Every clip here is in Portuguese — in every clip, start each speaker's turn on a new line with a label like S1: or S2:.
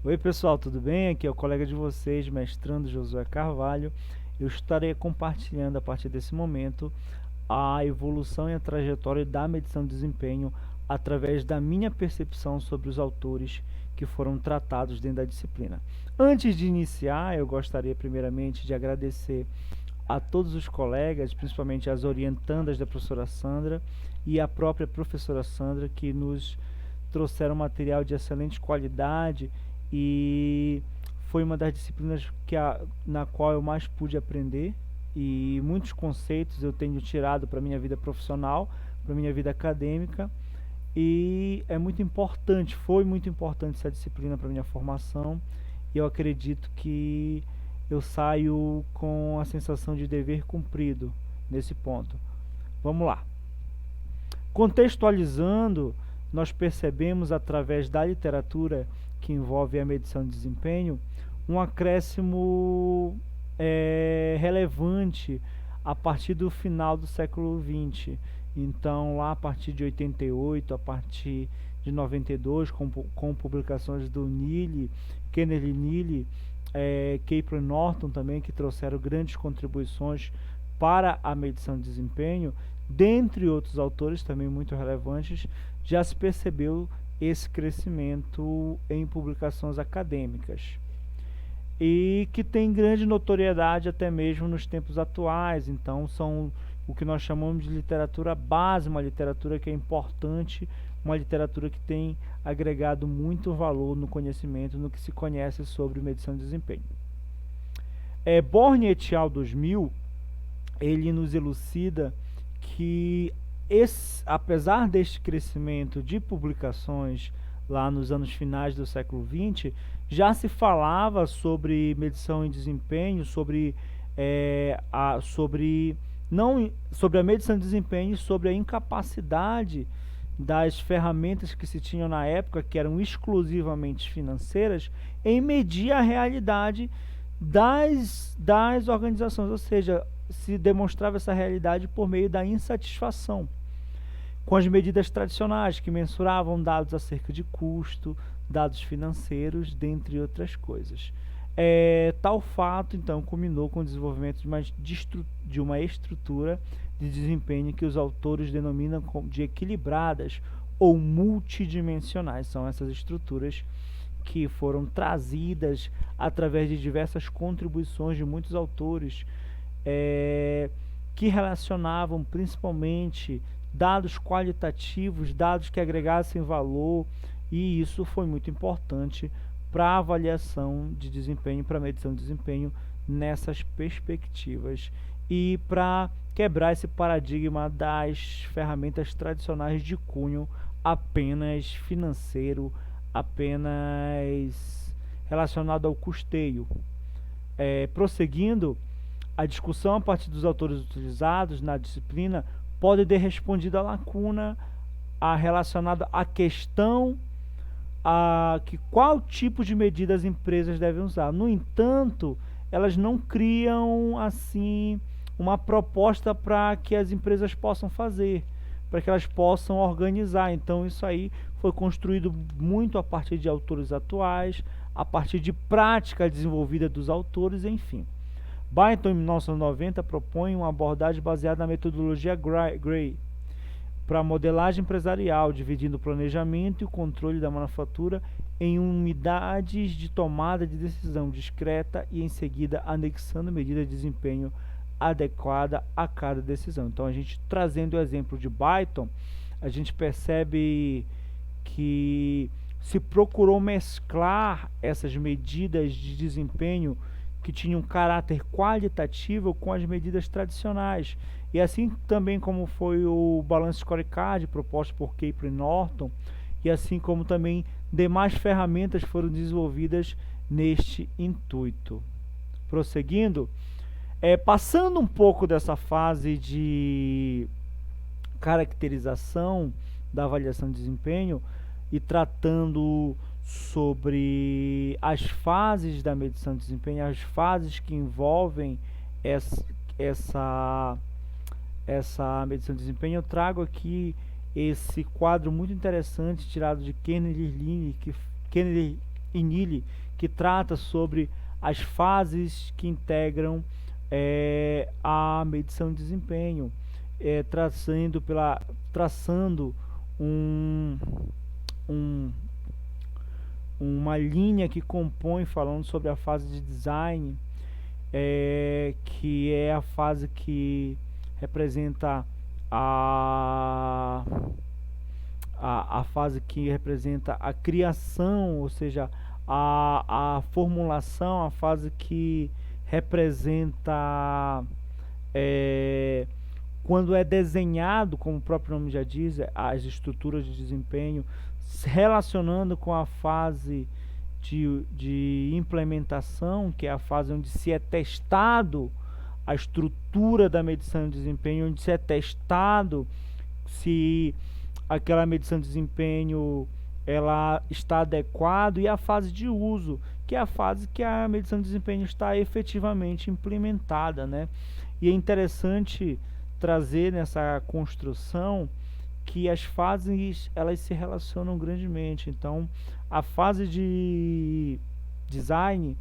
S1: Oi pessoal, tudo bem? Aqui é o colega de vocês, mestrando Josué Carvalho. Eu estarei compartilhando a partir desse momento a evolução e a trajetória da medição de desempenho através da minha percepção sobre os autores que foram tratados dentro da disciplina. Antes de iniciar, eu gostaria primeiramente de agradecer a todos os colegas, principalmente as orientandas da professora Sandra e a própria professora Sandra, que nos trouxeram material de excelente qualidade e foi uma das disciplinas na qual eu mais pude aprender e muitos conceitos eu tenho tirado para minha vida profissional, para minha vida acadêmica e é muito importante, foi muito importante essa disciplina para minha formação e eu acredito que eu saio com a sensação de dever cumprido nesse ponto. Vamos lá. Contextualizando, nós percebemos através da literatura que envolve a medição de desempenho um acréscimo relevante a partir do final do século XX. Então, lá a partir de 88, a partir de 92, com publicações do Neely, Kennedy Neely, Kepler Norton também, que trouxeram grandes contribuições para a medição de desempenho, dentre outros autores também muito relevantes, já se percebeu esse crescimento em publicações acadêmicas e que tem grande notoriedade até mesmo nos tempos atuais. Então são o que nós chamamos de literatura base, uma literatura que é importante, uma literatura que tem agregado muito valor no conhecimento, no que se conhece sobre medição de desempenho. Born et al. 2000, ele nos elucida que apesar deste crescimento de publicações lá nos anos finais do século XX, já se falava sobre medição em desempenho, sobre a medição de desempenho, sobre a incapacidade das ferramentas que se tinham na época, que eram exclusivamente financeiras, em medir a realidade das organizações, ou seja, se demonstrava essa realidade por meio da insatisfação com as medidas tradicionais, que mensuravam dados acerca de custo, dados financeiros, dentre outras coisas. Tal fato, então, culminou com o desenvolvimento de uma estrutura de desempenho que os autores denominam de equilibradas ou multidimensionais. São essas estruturas que foram trazidas através de diversas contribuições de muitos autores, que relacionavam principalmente dados qualitativos, dados que agregassem valor, e isso foi muito importante para a avaliação de desempenho, para a medição de desempenho nessas perspectivas e para quebrar esse paradigma das ferramentas tradicionais de cunho apenas financeiro, apenas relacionado ao custeio. Prosseguindo, a discussão a partir dos autores utilizados na disciplina pode ter respondido a lacuna relacionada à questão qual tipo de medida as empresas devem usar. No entanto, elas não criam assim uma proposta para que as empresas possam fazer, para que elas possam organizar. Então isso aí foi construído muito a partir de autores atuais, a partir de prática desenvolvida dos autores, enfim. Byton, em 1990, propõe uma abordagem baseada na metodologia Gray para a modelagem empresarial, dividindo o planejamento e o controle da manufatura em unidades de tomada de decisão discreta e, em seguida, anexando medida de desempenho adequada a cada decisão. Então, a gente trazendo o exemplo de Byton, a gente percebe que se procurou mesclar essas medidas de desempenho que tinham um caráter qualitativo com as medidas tradicionais. E assim também como foi o Balance Scorecard proposto por Kepler Norton, e assim como também demais ferramentas foram desenvolvidas neste intuito. Prosseguindo, passando um pouco dessa fase de caracterização da avaliação de desempenho e tratando sobre as fases da medição de desempenho, as fases que envolvem essa medição de desempenho, eu trago esse quadro muito interessante tirado de Kennedy Inili, que trata sobre as fases que integram a medição de desempenho, traçando um, um, uma linha que compõe, falando sobre a fase de design, que é a fase que representa a, a fase que representa a criação, ou seja, a formulação, a fase que representa quando é desenhado, como o próprio nome já diz, as estruturas de desempenho, se relacionando com a fase de implementação, que é a fase onde se é testado a estrutura da medição de desempenho, onde se é testado se aquela medição de desempenho ela está adequada, e a fase de uso, que é a fase que a medição de desempenho está efetivamente implementada, né? E é interessante trazer nessa construção que as fases elas se relacionam grandemente. Então, a fase de design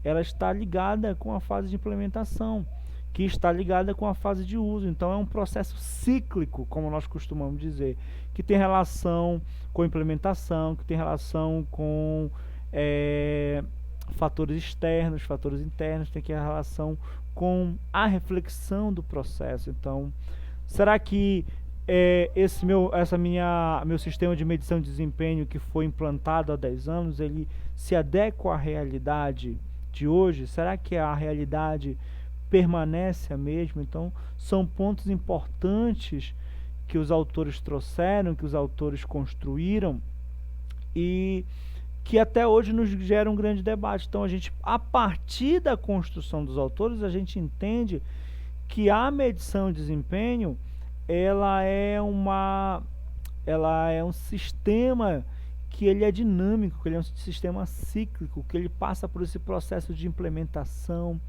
S1: ela está ligada com a fase de implementação, que está ligada com a fase de uso. Então, é um processo cíclico, como nós costumamos dizer, que tem relação com implementação, que tem relação com fatores externos, fatores internos, tem que ter relação com a reflexão do processo. Então, será que meu sistema de medição de desempenho que foi implantado há 10 anos, ele se adequa à realidade de hoje? Será que a realidade permanece a mesma? Então, são pontos importantes que os autores trouxeram, que os autores construíram e que até hoje nos gera um grande debate. Então, a partir da construção dos autores, a gente entende que a medição de desempenho ela é um sistema que ele é dinâmico, que ele é um sistema cíclico, que ele passa por esse processo de implementação,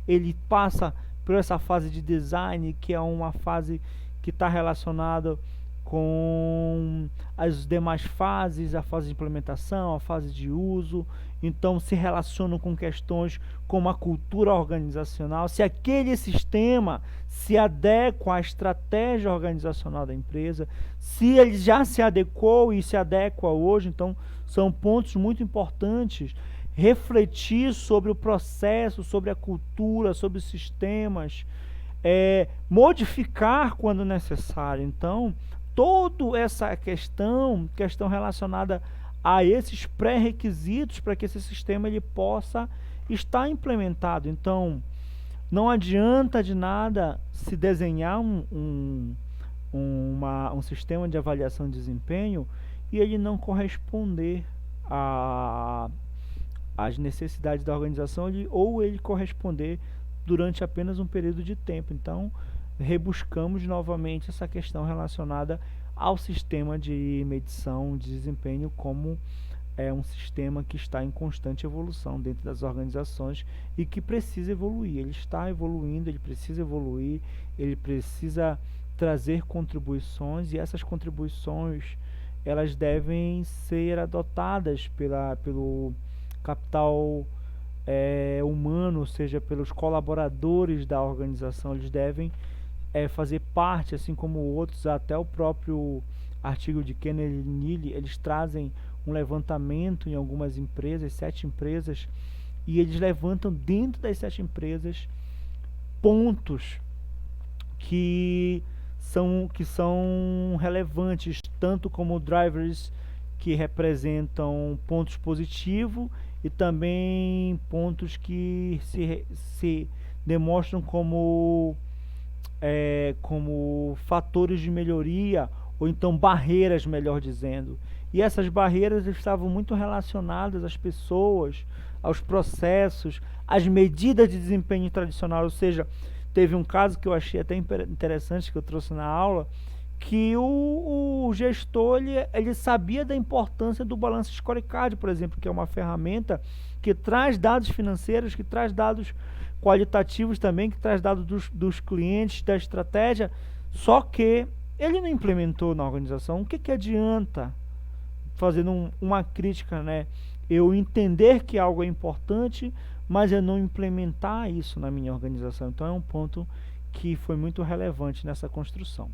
S1: ele passa por essa fase de design, que é uma fase que está relacionada com as demais fases, a fase de implementação, a fase de uso. Então se relacionam com questões como a cultura organizacional, se aquele sistema se adequa à estratégia organizacional da empresa, se ele já se adequou e se adequa hoje. Então são pontos muito importantes. Refletir sobre o processo, sobre a cultura, sobre os sistemas, modificar quando necessário. Então, toda essa questão relacionada a esses pré-requisitos para que esse sistema ele possa estar implementado. Então, não adianta de nada se desenhar um sistema de avaliação de desempenho e ele não corresponder às necessidades da organização, ou ele corresponder durante apenas um período de tempo. Então, rebuscamos novamente essa questão relacionada ao sistema de medição de desempenho como um sistema que está em constante evolução dentro das organizações e que precisa evoluir. Ele está evoluindo, ele precisa evoluir, ele precisa trazer contribuições, e essas contribuições elas devem ser adotadas pelo capital humano, ou seja, pelos colaboradores da organização. Eles devem fazer parte, assim como outros, até o próprio artigo de Kenneth Neely, eles trazem um levantamento em algumas empresas, 7 empresas, e eles levantam dentro das 7 empresas pontos que são relevantes, tanto como drivers que representam pontos positivos e também pontos que se demonstram como fatores de melhoria, ou então barreiras, melhor dizendo. E essas barreiras estavam muito relacionadas às pessoas, aos processos, às medidas de desempenho tradicional. Ou seja, teve um caso que eu achei até interessante, que eu trouxe na aula, que o gestor ele sabia da importância do Balance Scorecard, por exemplo, que é uma ferramenta que traz dados financeiros, que traz dados qualitativos também, que traz dados dos clientes, da estratégia, só que ele não implementou na organização. O que adianta, fazendo uma crítica, né? eu entender que algo é importante, mas eu não implementar isso na minha organização. Então é um ponto que foi muito relevante nessa construção.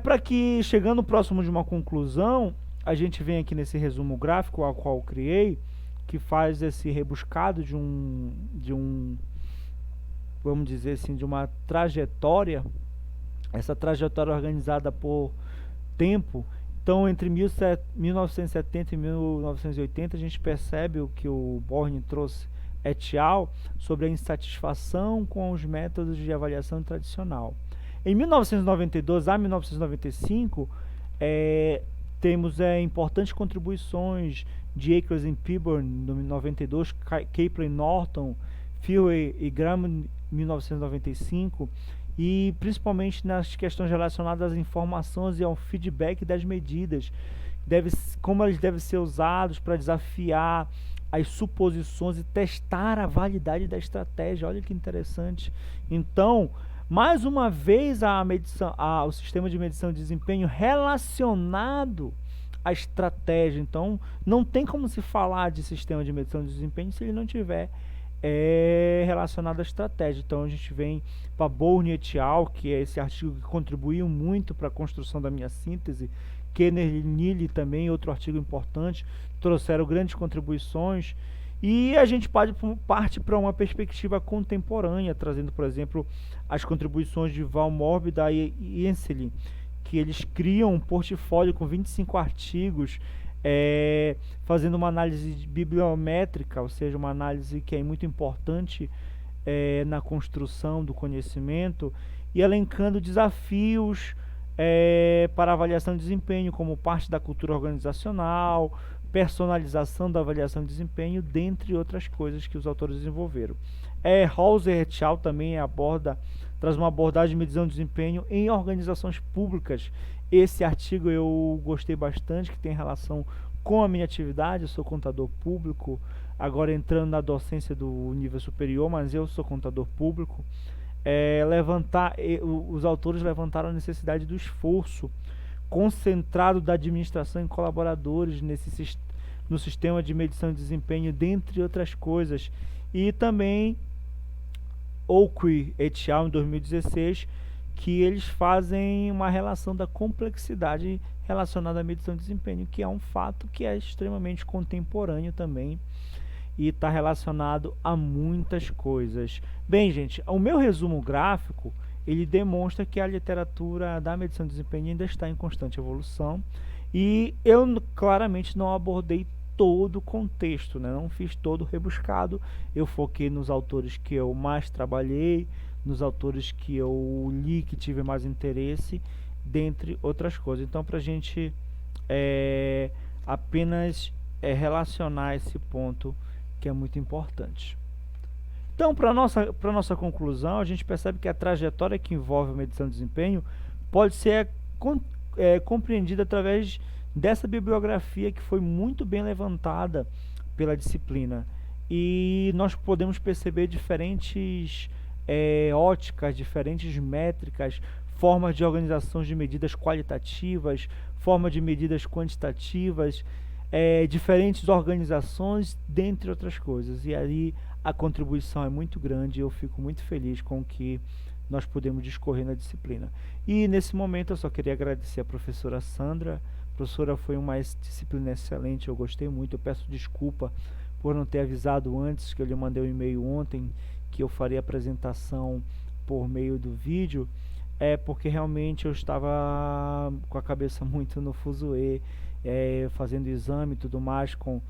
S1: Para que, chegando próximo de uma conclusão, a gente vem aqui nesse resumo gráfico ao qual eu criei, que faz esse rebuscado vamos dizer assim, de uma trajetória, essa trajetória organizada por tempo. Então, entre 1970 e 1980, a gente percebe o que o Born trouxe et al. Sobre a insatisfação com os métodos de avaliação tradicional. Em 1992 a 1995, temos importantes contribuições de Akers e Peabold, no 92, Kaplan, Norton, Phil e Graham, em 1995, e principalmente nas questões relacionadas às informações e ao feedback das medidas, como eles devem ser usados para desafiar as suposições e testar a validade da estratégia. Olha que interessante. Então, mais uma vez, o sistema de medição de desempenho relacionado à estratégia. Então, não tem como se falar de sistema de medição de desempenho se ele não tiver relacionado à estratégia. Então, a gente vem para Born et al., que é esse artigo que contribuiu muito para a construção da minha síntese. Kenner e Neely também, outro artigo importante, trouxeram grandes contribuições. E a gente parte para uma perspectiva contemporânea, trazendo, por exemplo, as contribuições de Val Mórbida e Enseli, que eles criam um portfólio com 25 artigos, fazendo uma análise bibliométrica, ou seja, uma análise que é muito importante na construção do conhecimento, e elencando desafios para avaliação de desempenho, como parte da cultura organizacional, personalização da avaliação de desempenho, dentre outras coisas que os autores desenvolveram. Hauser et al. Também traz uma abordagem de medição de desempenho em organizações públicas. Esse artigo eu gostei bastante, que tem relação com a minha atividade. Eu sou contador público, agora entrando na docência do nível superior, mas eu sou contador público. Os autores levantaram a necessidade do esforço concentrado da administração em colaboradores no sistema de medição de desempenho, dentre outras coisas. E também Oakley et al. Em 2016, que eles fazem uma relação da complexidade relacionada à medição de desempenho, que é um fato que é extremamente contemporâneo também e está relacionado a muitas coisas. Bem, gente, o meu resumo gráfico, ele demonstra que a literatura da medição de desempenho ainda está em constante evolução, e eu claramente não abordei todo o contexto, né? Não fiz todo o rebuscado. Eu foquei nos autores que eu mais trabalhei, nos autores que eu li, que tive mais interesse, dentre outras coisas. Então, para a gente apenas relacionar esse ponto, que é muito importante. Então, para nossa conclusão, a gente percebe que a trajetória que envolve a medição de desempenho pode ser compreendida através dessa bibliografia que foi muito bem levantada pela disciplina. E nós podemos perceber diferentes óticas, diferentes métricas, formas de organização de medidas qualitativas, formas de medidas quantitativas, diferentes organizações, dentre outras coisas. E aí a contribuição é muito grande e eu fico muito feliz com o que nós podemos discorrer na disciplina. E nesse momento eu só queria agradecer a professora Sandra. A professora foi uma disciplina excelente, eu gostei muito. Eu peço desculpa por não ter avisado antes, que eu lhe mandei um e-mail ontem que eu faria a apresentação por meio do vídeo, porque realmente eu estava com a cabeça muito no fuzuê, fazendo exame e tudo mais, com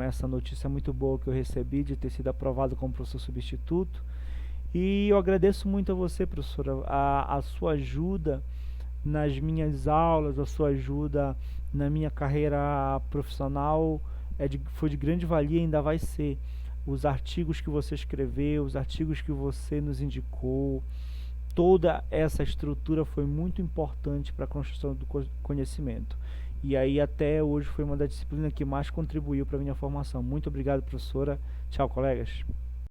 S1: essa notícia muito boa que eu recebi de ter sido aprovado como professor substituto. E eu agradeço muito a você, professora, a sua ajuda nas minhas aulas, a sua ajuda na minha carreira profissional foi de grande valia e ainda vai ser. Os artigos que você escreveu, os artigos que você nos indicou, toda essa estrutura foi muito importante para a construção do conhecimento. E aí até hoje foi uma das disciplinas que mais contribuiu para a minha formação. Muito obrigado, professora. Tchau, colegas.